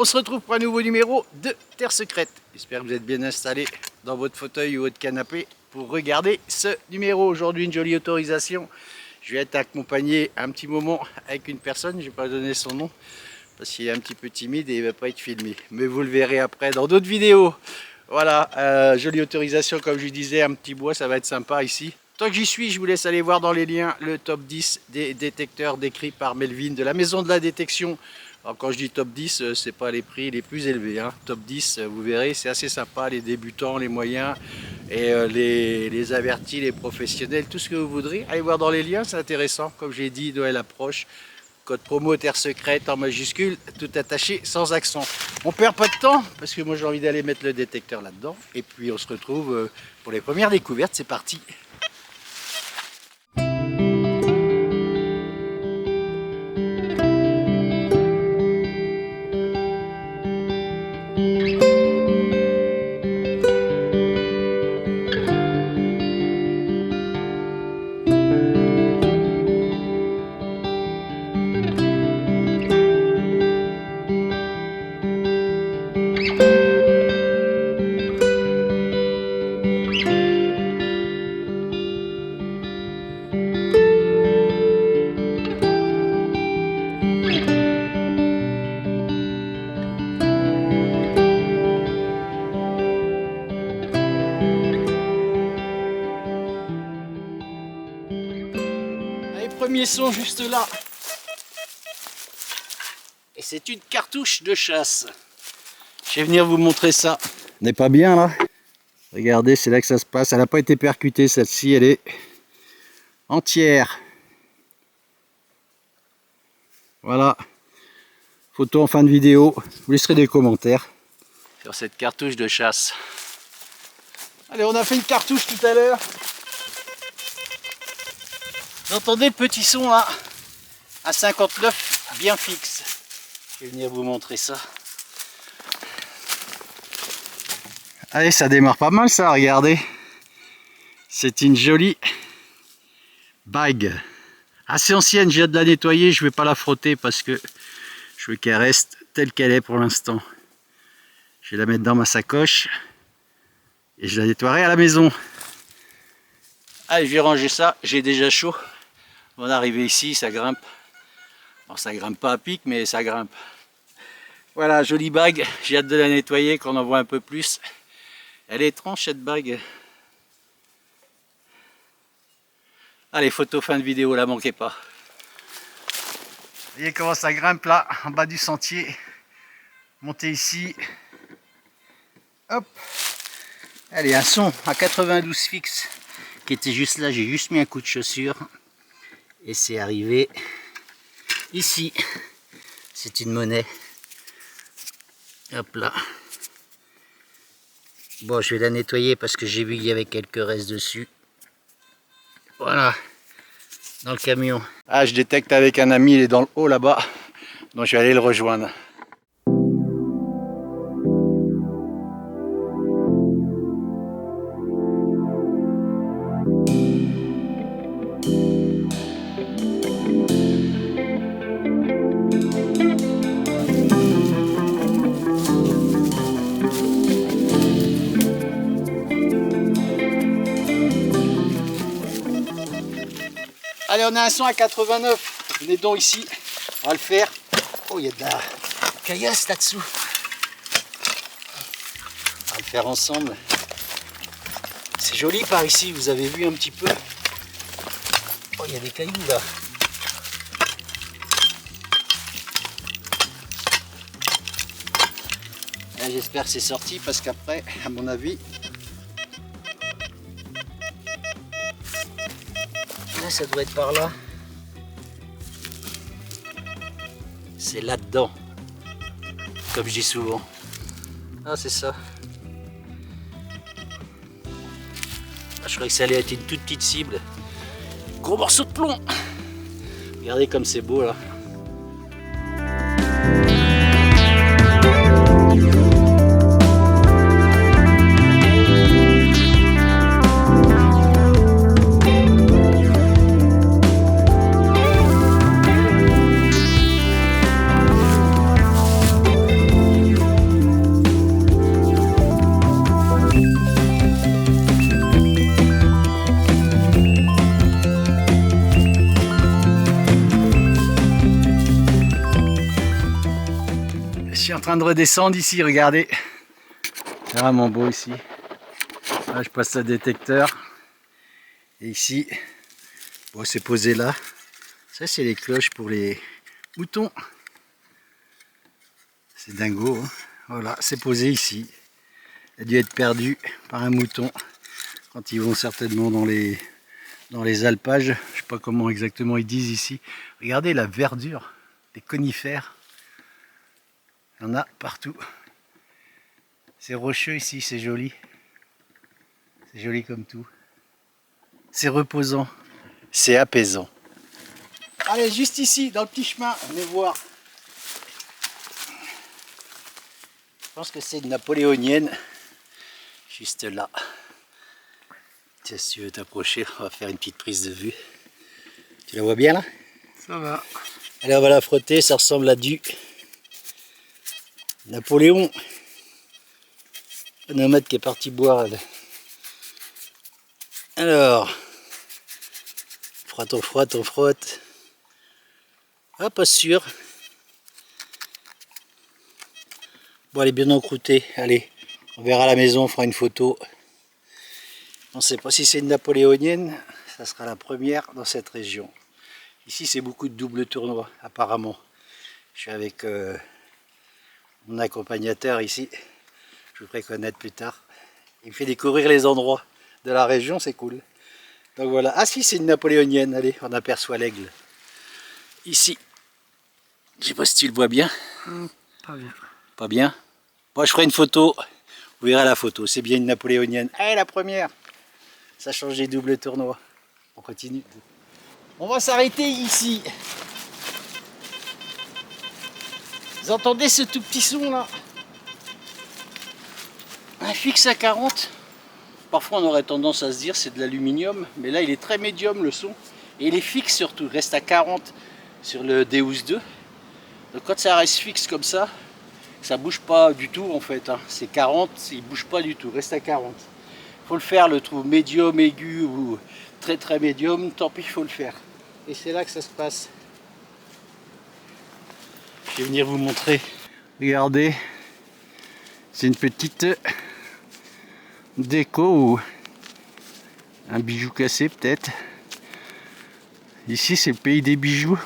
on se retrouve pour un nouveau numéro de Terre Secrète. J'espère que vous êtes bien installés dans votre fauteuil ou votre canapé pour regarder ce numéro. Aujourd'hui, une jolie autorisation. Je vais être accompagné un petit moment avec une personne, je ne vais pas donner son nom, parce qu'il est un petit peu timide et il ne va pas être filmé. Mais vous le verrez après dans d'autres vidéos. Voilà, jolie autorisation, comme je disais, un petit bois, ça va être sympa ici. Tant que j'y suis, je vous laisse aller voir dans les liens le top 10 des détecteurs décrits par Melvin de la maison de la détection. Alors quand je dis top 10, c'est pas les prix les plus élevés, hein. Top 10, vous verrez, c'est assez sympa, les débutants, les moyens, et les avertis, les professionnels, tout ce que vous voudrez. Allez voir dans les liens, c'est intéressant. Comme j'ai dit, Noël approche. Code promo Terre Secrète en majuscule, tout attaché, sans accent. On perd pas de temps, parce que moi j'ai envie d'aller mettre le détecteur là-dedans. Et puis on se retrouve pour les premières découvertes, c'est parti. Premier son juste là, et c'est une cartouche de chasse. Je vais venir vous montrer ça. On n'est pas bien là, regardez, c'est là que ça se passe. Elle n'a pas été percutée, celle-ci, elle est entière. Voilà, photo en fin de vidéo, vous laisserez des commentaires sur cette cartouche de chasse. Allez, on a fait une cartouche tout à l'heure. Vous entendez le petit son là, à 59 bien fixe. Je vais venir vous montrer ça. Allez, ça démarre pas mal ça, regardez. C'est une jolie bague. Assez ancienne, j'ai hâte de la nettoyer, je vais pas la frotter parce que je veux qu'elle reste telle qu'elle est pour l'instant. Je vais la mettre dans ma sacoche et je la nettoierai à la maison. Allez, je vais ranger ça, j'ai déjà chaud. On est arrivé ici, ça grimpe. Alors ça grimpe pas à pic, mais ça grimpe. Voilà, jolie bague. J'ai hâte de la nettoyer, qu'on en voit un peu plus. Elle est étrange cette bague. Allez, photo fin de vidéo, la manquez pas. Vous voyez comment ça grimpe là, en bas du sentier. Montez ici. Hop. Allez, un son à 92 fixe qui était juste là. J'ai juste mis un coup de chaussure. Et c'est arrivé ici. C'est une monnaie. Hop là. Bon, je vais la nettoyer parce que j'ai vu qu'il y avait quelques restes dessus. Voilà. Dans le camion. Ah, je détecte avec un ami, il est dans le haut là-bas. Donc je vais aller le rejoindre. Allez, on a un son à 89. Venez donc ici. On va le faire. Oh, il y a de la caillasse là-dessous. On va le faire ensemble. C'est joli par ici, vous avez vu un petit peu. Oh, il y a des cailloux là. Là, j'espère que c'est sorti parce qu'après, à mon avis, là, ça doit être par là. C'est là-dedans. Comme je dis souvent. Ah, c'est ça. Ah, je croyais que ça allait être une toute petite cible. Gros morceau de plomb. Regardez comme c'est beau là. Je suis en train de redescendre ici, regardez. C'est vraiment beau ici. Là, je passe le détecteur. Et ici, bon, c'est posé là. Ça, c'est les cloches pour les moutons. C'est dingo, hein. Voilà, c'est posé ici. Il a dû être perdu par un mouton quand ils vont certainement dans les alpages. Je ne sais pas comment exactement ils disent ici. Regardez la verdure, les conifères. Il y en a partout. C'est rocheux ici, c'est joli. C'est joli comme tout. C'est reposant. C'est apaisant. Allez, juste ici, dans le petit chemin, venez voir. Je pense que c'est une napoléonienne. Juste là. Tiens, si tu veux t'approcher, on va faire une petite prise de vue. Tu la vois bien là? Ça va. Allez, on va la frotter, ça ressemble à du Napoléon. Un nomade qui est parti boire. Alors, on frotte. Ah, pas sûr. Bon, elle est bien encroûtée. Allez, on verra à la maison, on fera une photo. On ne sait pas si c'est une napoléonienne, ça sera la première dans cette région. Ici, c'est beaucoup de doubles tournois, apparemment. Je suis avec mon accompagnateur ici. Je vous ferai connaître plus tard. Il me fait découvrir les endroits de la région, c'est cool. Donc voilà. Ah si, c'est une napoléonienne. Allez, on aperçoit l'aigle. Ici. Je sais pas si tu le vois bien. Pas bien. Pas bien. Moi, je ferai une photo. Vous verrez la photo. C'est bien une napoléonienne. Allez, la première. Ça change des doubles tournois. On continue. On va s'arrêter ici. Vous entendez ce tout petit son là? Un fixe à 40. Parfois on aurait tendance à se dire c'est de l'aluminium, mais là il est très médium le son. Et il est fixe surtout, il reste à 40 sur le Deus 2. Donc quand ça reste fixe comme ça bouge pas du tout en fait, hein. C'est 40, il bouge pas du tout, reste à 40. Faut le faire, le trou médium, aigu ou très très médium, tant pis, il faut le faire. Et c'est là que ça se passe. Je vais venir vous montrer. Regardez, c'est une petite déco ou un bijou cassé peut-être. Ici c'est le pays des bijoux.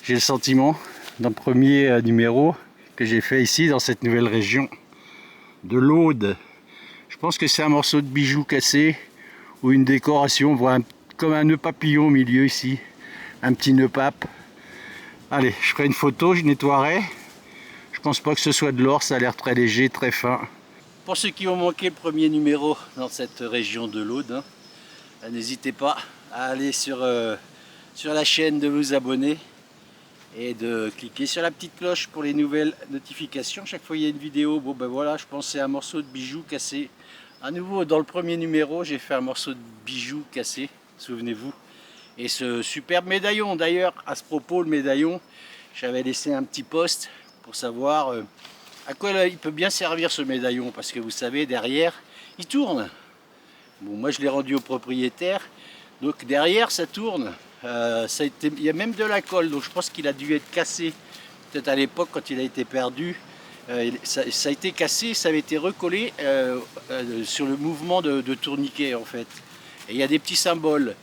J'ai le sentiment d'un premier numéro que j'ai fait ici dans cette nouvelle région de l'Aude. Je pense que c'est un morceau de bijou cassé ou une décoration. On voit comme un nœud papillon au milieu ici, un petit nœud pape. Allez, je ferai une photo, je nettoierai. Je pense pas que ce soit de l'or, ça a l'air très léger, très fin. Pour ceux qui ont manqué le premier numéro dans cette région de l'Aude, hein, n'hésitez pas à aller sur la chaîne, de vous abonner et de cliquer sur la petite cloche pour les nouvelles notifications. Chaque fois il y a une vidéo, bon ben voilà, je pense que c'est un morceau de bijou cassé. À nouveau, dans le premier numéro, j'ai fait un morceau de bijou cassé, souvenez-vous. Et ce superbe médaillon, d'ailleurs, à ce propos, le médaillon, j'avais laissé un petit post pour savoir à quoi il peut bien servir ce médaillon, parce que vous savez, derrière, il tourne. Bon, moi je l'ai rendu au propriétaire, donc derrière ça tourne. Il y a même de la colle, donc je pense qu'il a dû être cassé, peut-être à l'époque quand il a été perdu. Ça a été cassé, ça avait été recollé sur le mouvement de tourniquet en fait. Et il y a des petits symboles.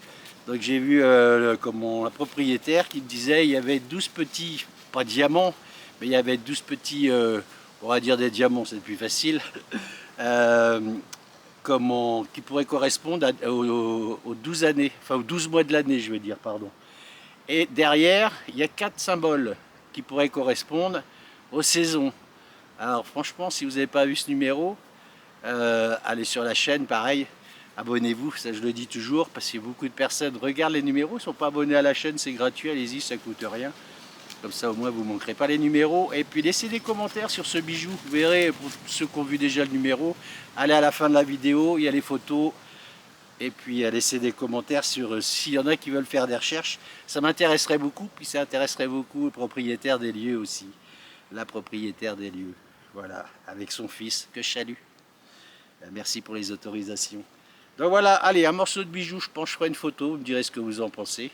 Donc j'ai vu la propriétaire qui me disait il y avait 12 petits, pas diamants, mais il y avait 12 petits, on va dire des diamants, c'est plus facile, qui pourraient correspondre aux 12 années, enfin aux 12 mois de l'année, je veux dire, pardon. Et derrière, il y a 4 symboles qui pourraient correspondre aux saisons. Alors franchement, si vous n'avez pas vu ce numéro, allez sur la chaîne, pareil, abonnez-vous, ça je le dis toujours, parce que beaucoup de personnes regardent les numéros, ne sont pas abonnés à la chaîne, c'est gratuit, allez-y, ça coûte rien. Comme ça au moins vous ne manquerez pas les numéros. Et puis laissez des commentaires sur ce bijou, vous verrez, pour ceux qui ont vu déjà le numéro, allez à la fin de la vidéo, il y a les photos. Et puis laissez des commentaires sur s'il y en a qui veulent faire des recherches, ça m'intéresserait beaucoup, puis ça intéresserait beaucoup le propriétaire des lieux aussi. La propriétaire des lieux, voilà, avec son fils, que je salue. Merci pour les autorisations. Donc voilà, allez, un morceau de bijou, je pense que je ferai une photo, vous me direz ce que vous en pensez.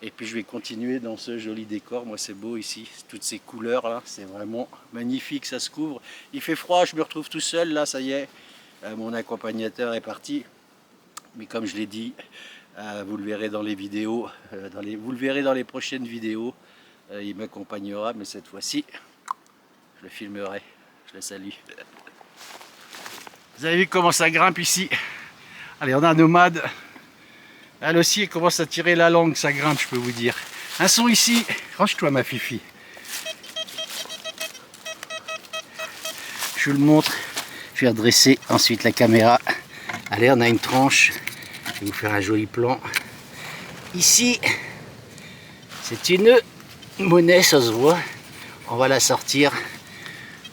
Et puis je vais continuer dans ce joli décor. Moi c'est beau ici, toutes ces couleurs là, c'est vraiment magnifique, ça se couvre. Il fait froid, je me retrouve tout seul là, ça y est. Mon accompagnateur est parti. Mais comme je l'ai dit, vous le verrez dans les vidéos, vous le verrez dans les prochaines vidéos. Il m'accompagnera, mais cette fois-ci, je le filmerai. Je le salue. Vous avez vu comment ça grimpe ici? Allez, on a un nomade. Elle aussi, elle commence à tirer la langue, ça grimpe, je peux vous dire. Un son ici. Range-toi, ma fifi. Je vous le montre. Je vais redresser ensuite la caméra. Allez, on a une tranche. Je vais vous faire un joli plan. Ici, c'est une monnaie, ça se voit. On va la sortir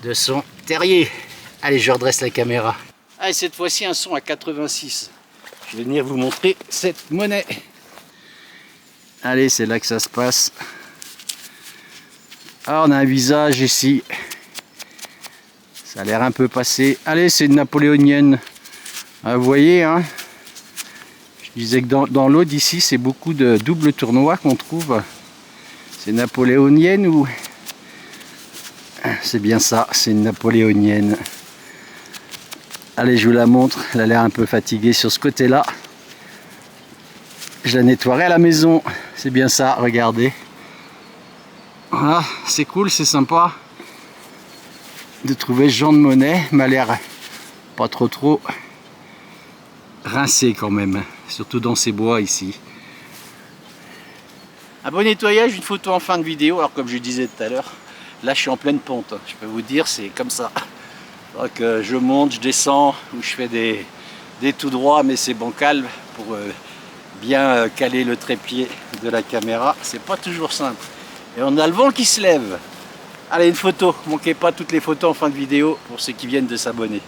de son terrier. Allez, je redresse la caméra. Allez, cette fois-ci, un son à 86. Je vais venir vous montrer cette monnaie. Allez, c'est là que ça se passe. Ah, on a un visage ici. Ça a l'air un peu passé. Allez, c'est une napoléonienne. Ah, vous voyez, hein? Je disais que dans l'eau d'ici, c'est beaucoup de doubles tournois qu'on trouve. C'est napoléonienne ou... C'est bien ça, c'est une napoléonienne. Allez, je vous la montre. Elle a l'air un peu fatiguée sur ce côté-là. Je la nettoierai à la maison. C'est bien ça, regardez. Voilà, c'est cool, c'est sympa de trouver ce genre de monnaie. Mais elle a l'air pas trop rincée quand même. Surtout dans ces bois ici. Un bon nettoyage, une photo en fin de vidéo. Alors comme je disais tout à l'heure, là je suis en pleine pente. Je peux vous dire, c'est comme ça. Donc je monte, je descends, ou je fais des tout droits, mais c'est bancal pour bien caler le trépied de la caméra. C'est pas toujours simple. Et on a le vent qui se lève. Allez, une photo. Ne manquez pas toutes les photos en fin de vidéo pour ceux qui viennent de s'abonner.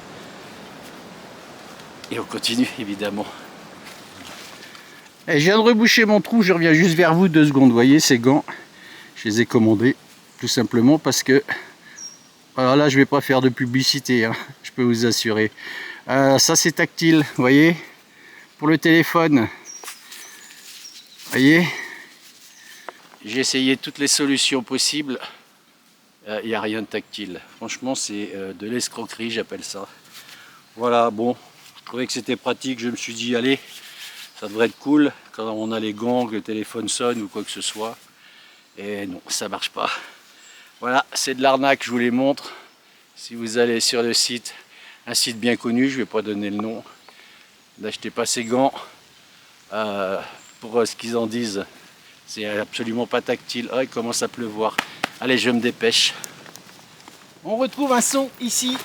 Et on continue évidemment. Et je viens de reboucher mon trou, je reviens juste vers vous 2 secondes. Vous voyez ces gants, je les ai commandés tout simplement parce que... Alors là, je vais pas faire de publicité, hein, je peux vous assurer. Ça, c'est tactile, vous voyez, pour le téléphone. Vous voyez, j'ai essayé toutes les solutions possibles. Il n'y a rien de tactile. Franchement, c'est de l'escroquerie, j'appelle ça. Voilà, bon, je trouvais que c'était pratique. Je me suis dit, allez, ça devrait être cool quand on a les gants, que le téléphone sonne ou quoi que ce soit. Et non, ça marche pas. Voilà, c'est de l'arnaque, je vous les montre. Si vous allez sur le site, un site bien connu, je ne vais pas donner le nom, n'achetez pas ces gants pour ce qu'ils en disent. C'est absolument pas tactile. Oh, il commence à pleuvoir. Allez, je me dépêche. On retrouve un son ici.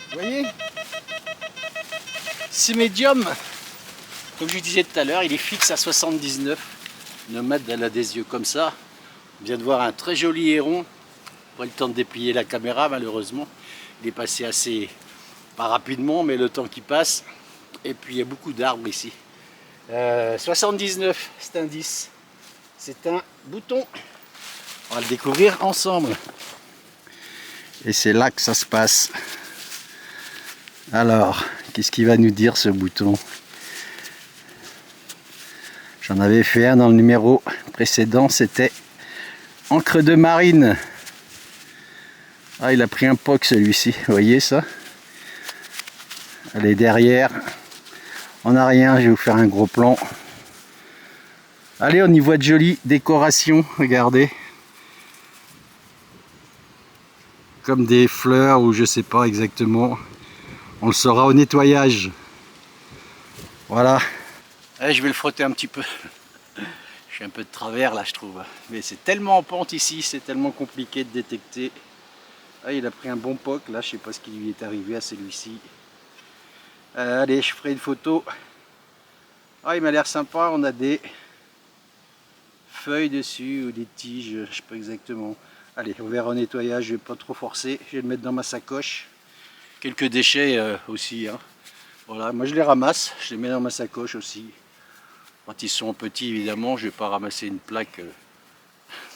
Vous voyez? C'est médium. Comme je disais tout à l'heure, il est fixe à 79. Nomade, elle a des yeux comme ça. On vient de voir un très joli héron. Pas le temps de déplier la caméra malheureusement. Il est passé assez, pas rapidement, mais le temps qui passe. Et puis il y a beaucoup d'arbres ici. 79, c'est un 10. C'est un bouton. On va le découvrir ensemble. Et c'est là que ça se passe. Alors, qu'est-ce qu'il va nous dire ce bouton? J'en avais fait un dans le numéro précédent, c'était encre de marine. Ah, il a pris un POC celui-ci, vous voyez ça? Allez, derrière, on n'a rien, je vais vous faire un gros plan. Allez, on y voit de jolies décorations, regardez. Comme des fleurs ou je sais pas exactement. On le saura au nettoyage. Voilà. Allez, je vais le frotter un petit peu. Je suis un peu de travers là, je trouve. Mais c'est tellement en pente ici, c'est tellement compliqué de détecter. Ah, il a pris un bon POC, là, je sais pas ce qui lui est arrivé à celui-ci. Allez, je ferai une photo. Ah, il m'a l'air sympa, on a des feuilles dessus ou des tiges, je sais pas exactement. Allez, on verra au nettoyage, je vais pas trop forcer, je vais le mettre dans ma sacoche. Quelques déchets aussi, hein. Voilà, moi je les ramasse, je les mets dans ma sacoche aussi. Quand ils sont petits, évidemment, je vais pas ramasser une plaque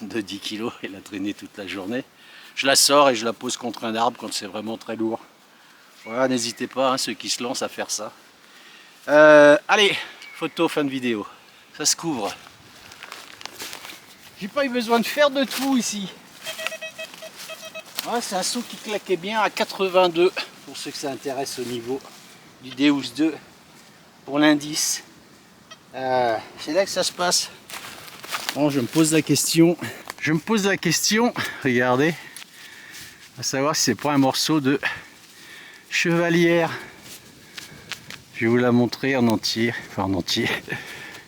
de 10 kg et la traîner toute la journée. Je la sors et je la pose contre un arbre quand c'est vraiment très lourd. Voilà, n'hésitez pas, hein, ceux qui se lancent à faire ça. Allez, photo, fin de vidéo. Ça se couvre. J'ai pas eu besoin de faire de trou ici. Ouais, c'est un saut qui claquait bien à 82 pour ceux que ça intéresse au niveau du Deus 2 pour l'indice. C'est là que ça se passe. Bon, je me pose la question. Regardez, à savoir si c'est pas un morceau de chevalière. Je vais vous la montrer en entier, enfin en entier.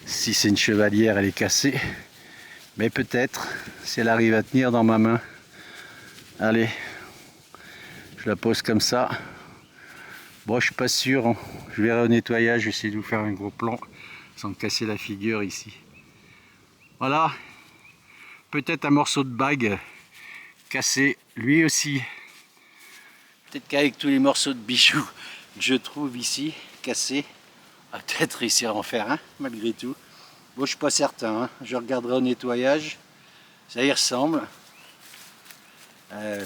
Si c'est une chevalière, elle est cassée. Mais peut-être, si elle arrive à tenir dans ma main. Allez, je la pose comme ça. Bon, je suis pas sûr. Je verrai au nettoyage, je vais essayer de vous faire un gros plan sans me casser la figure ici. Voilà. Peut-être un morceau de bague cassé, lui aussi. Peut-être qu'avec tous les morceaux de bijoux que je trouve ici, cassés, on va peut-être réussir à en faire un, malgré tout. Bon, je suis pas certain, hein. Je regarderai au nettoyage. Ça y ressemble.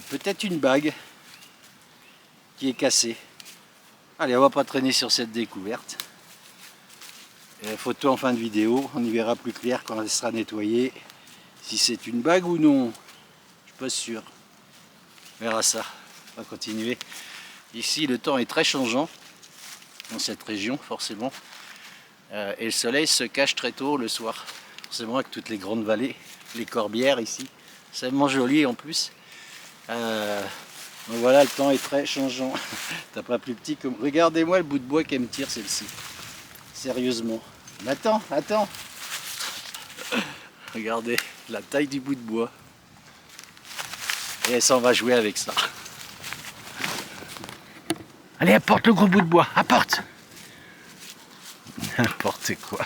Peut-être une bague qui est cassée. Allez, on va pas traîner sur cette découverte. Photo en fin de vidéo, on y verra plus clair quand elle sera nettoyée. Si c'est une bague ou non, je suis pas sûr. On verra ça. On va continuer. Ici, le temps est très changeant dans cette région, forcément. Et le soleil se cache très tôt le soir. Forcément, avec toutes les grandes vallées, les corbières ici. C'est vraiment joli en plus. Donc voilà, le temps est très changeant. T'as pas plus petit comme... Regardez-moi le bout de bois qu'elle me tire celle-ci. Sérieusement. Mais attends. Regardez la taille du bout de bois. Et elle s'en va jouer avec ça. Allez, apporte le gros bout de bois, apporte. N'importe quoi.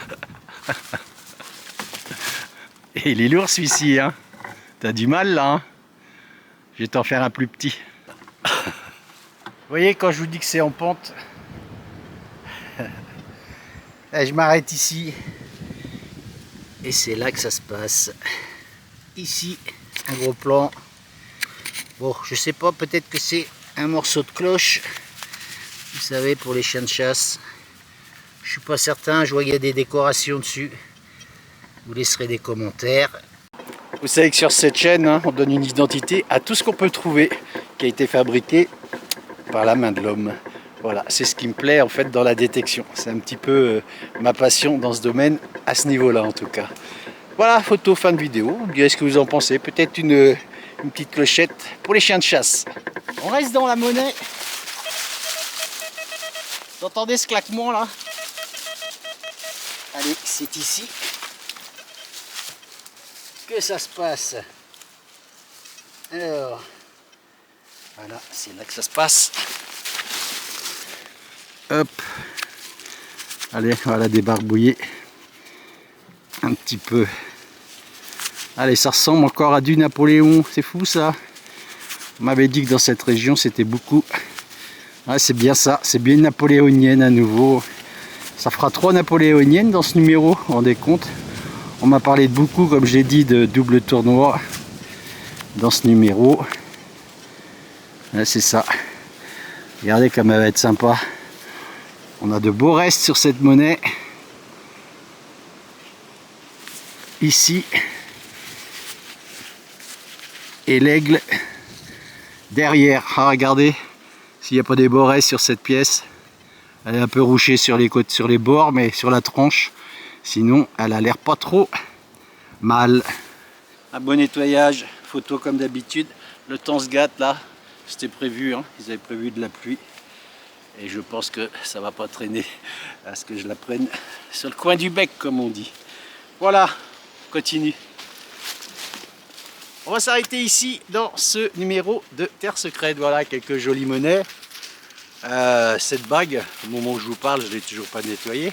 Et il est lourd celui-ci, hein. T'as du mal là, hein. Je vais t'en faire un plus petit. Vous voyez, quand je vous dis que c'est en pente, je m'arrête ici. Et c'est là que ça se passe. Ici, un gros plan. Bon, je sais pas, peut-être que c'est un morceau de cloche. Vous savez, pour les chiens de chasse. Je suis pas certain, je vois qu'il y a des décorations dessus. Vous laisserez des commentaires. Vous savez que sur cette chaîne, hein, on donne une identité à tout ce qu'on peut trouver qui a été fabriqué par la main de l'homme. Voilà, c'est ce qui me plaît en fait dans la détection. C'est un petit peu ma passion dans ce domaine, à ce niveau-là en tout cas. Voilà, photo, fin de vidéo. Vous me direz ce que vous en pensez. Peut-être une petite clochette pour les chiens de chasse. On reste dans la monnaie. Vous entendez ce claquement là? Allez, c'est ici que ça se passe. Alors, voilà, c'est là que ça se passe. Hop. Allez, voilà, débarbouiller un petit peu. Allez, ça ressemble encore à du Napoléon. C'est fou ça. On m'avait dit que dans cette région c'était beaucoup. Ouais, c'est bien ça, c'est bien une napoléonienne à nouveau. Ça fera 3 napoléoniennes dans ce numéro, vous vous rendez compte? On m'a parlé de beaucoup, comme j'ai dit, de double tournoi dans ce numéro. Ouais, c'est ça. Regardez comme elle va être sympa. On a de beaux restes sur cette monnaie. Ici. Et l'aigle derrière. Ah, regardez s'il n'y a pas des beaux restes sur cette pièce. Elle est un peu rouchée sur les côtes, sur les bords, mais sur la tranche. Sinon, elle a l'air pas trop mal. Un bon nettoyage, photo comme d'habitude. Le temps se gâte là. C'était prévu, hein. Ils avaient prévu de la pluie. Et je pense que ça va pas traîner à ce que je la prenne sur le coin du bec, comme on dit. Voilà, on continue. On va s'arrêter ici dans ce numéro de Terre Secrète. Voilà, quelques jolies monnaies. Cette bague, au moment où je vous parle, je ne l'ai toujours pas nettoyée.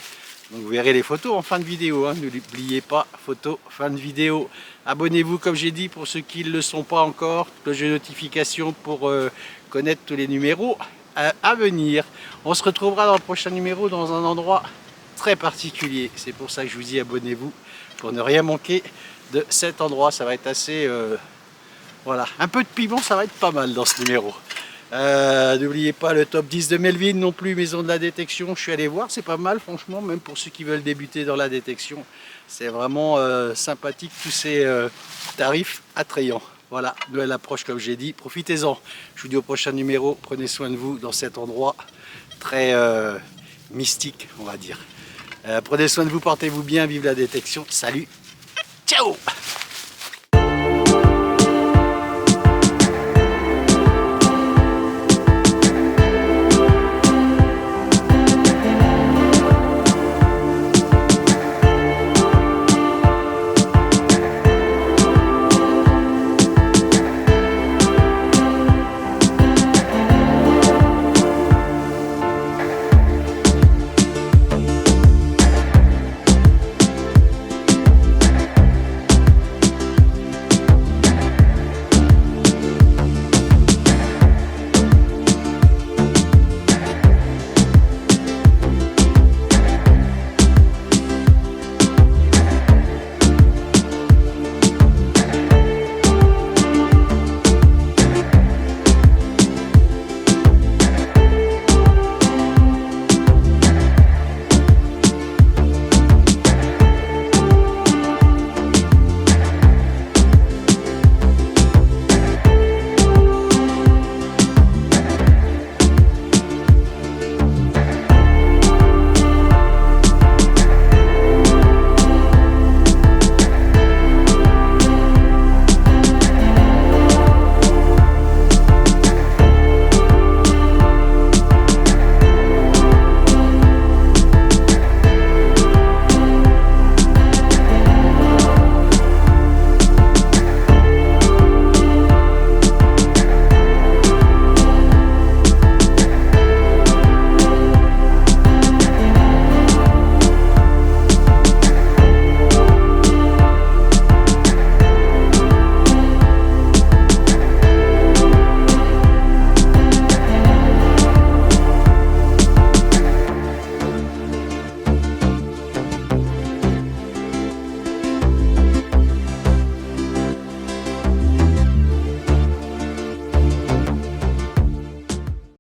Donc vous verrez les photos en fin de vidéo. Hein. N'oubliez pas, photo, fin de vidéo. Abonnez-vous comme j'ai dit pour ceux qui ne le sont pas encore. Cloche de notification pour connaître tous les numéros à venir. On se retrouvera dans le prochain numéro dans un endroit très particulier. C'est pour ça que je vous dis abonnez-vous pour ne rien manquer de cet endroit. Ça va être assez... voilà, un peu de piment, ça va être pas mal dans ce numéro. N'oubliez pas le top 10 de Melvin non plus, maison de la détection. Je suis allé voir, c'est pas mal franchement, même pour ceux qui veulent débuter dans la détection. C'est vraiment sympathique, tous ces tarifs attrayants. Voilà, Noël approche comme j'ai dit, profitez-en. Je vous dis au prochain numéro, prenez soin de vous dans cet endroit très mystique, on va dire. Prenez soin de vous, portez-vous bien, vive la détection. Salut, ciao!